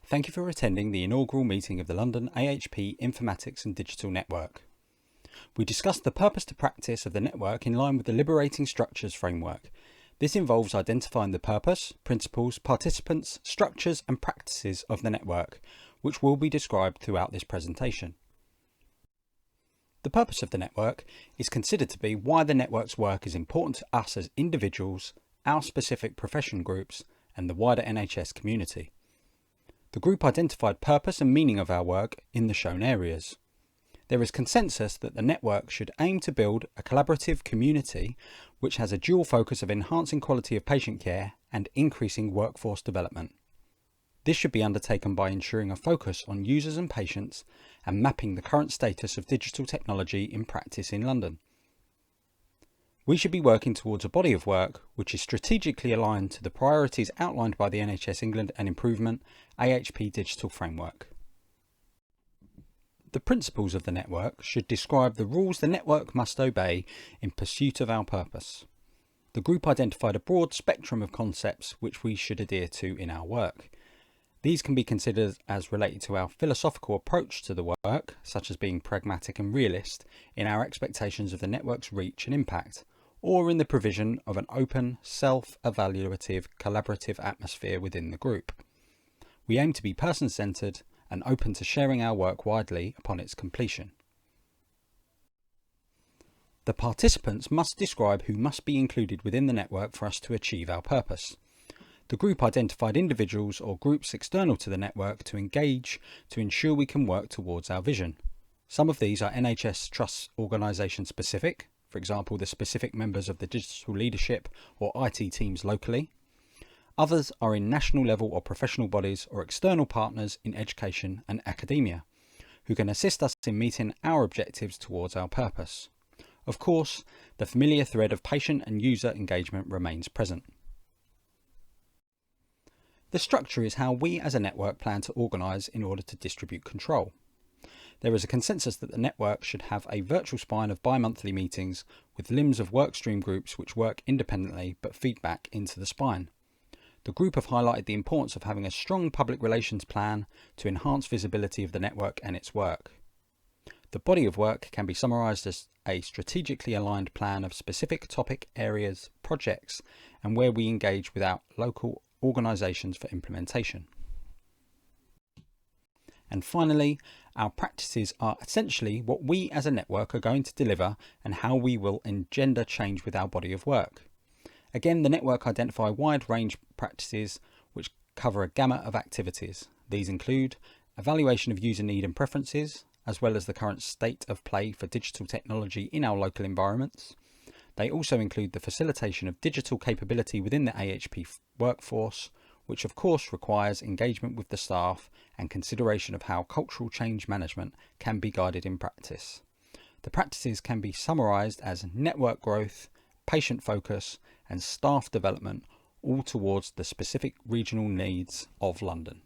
Thank you for attending the inaugural meeting of the London AHP Informatics and Digital Network. We discussed the purpose to practice of the network in line with the Liberating Structures framework. This involves identifying the purpose, principles, participants, structures and practices of the network, which will be described throughout this presentation. The purpose of the network is considered to be why the network's work is important to us as individuals, our specific profession groups, and the wider NHS community. The group identified purpose and meaning of our work in the shown areas. There is consensus that the network should aim to build a collaborative community which has a dual focus of enhancing quality of patient care and increasing workforce development. This should be undertaken by ensuring a focus on users and patients and mapping the current status of digital technology in practice in London. We should be working towards a body of work which is strategically aligned to the priorities outlined by the NHS England and Improvement AHP Digital Framework. The principles of the network should describe the rules the network must obey in pursuit of our purpose. The group identified a broad spectrum of concepts which we should adhere to in our work. These can be considered as related to our philosophical approach to the work, such as being pragmatic and realist in our expectations of the network's reach and impact, or in the provision of an open, self-evaluative, collaborative atmosphere within the group. We aim to be person-centred and open to sharing our work widely upon its completion. The participants must describe who must be included within the network for us to achieve our purpose. The group identified individuals or groups external to the network to engage to ensure we can work towards our vision. Some of these are NHS Trust organisation specific, for example the specific members of the digital leadership or IT teams locally. Others are in national level or professional bodies or external partners in education and academia, who can assist us in meeting our objectives towards our purpose. Of course, the familiar thread of patient and user engagement remains present. The structure is how we as a network plan to organise in order to distribute control. There is a consensus that the network should have a virtual spine of bi-monthly meetings with limbs of workstream groups which work independently but feed back into the spine. The group have highlighted the importance of having a strong public relations plan to enhance visibility of the network and its work. The body of work can be summarised as a strategically aligned plan of specific topic areas, projects, and where we engage with our local organisations for implementation. And finally, our practices are essentially what we as a network are going to deliver and how we will engender change with our body of work. Again, the network identify a wide range of practices which cover a gamut of activities. These include evaluation of user need and preferences, as well as the current state of play for digital technology in our local environments. They also include the facilitation of digital capability within the AHP workforce, which of course requires engagement with the staff and consideration of how cultural change management can be guided in practice. The practices can be summarised as network growth, patient focus and staff development, all towards the specific regional needs of London.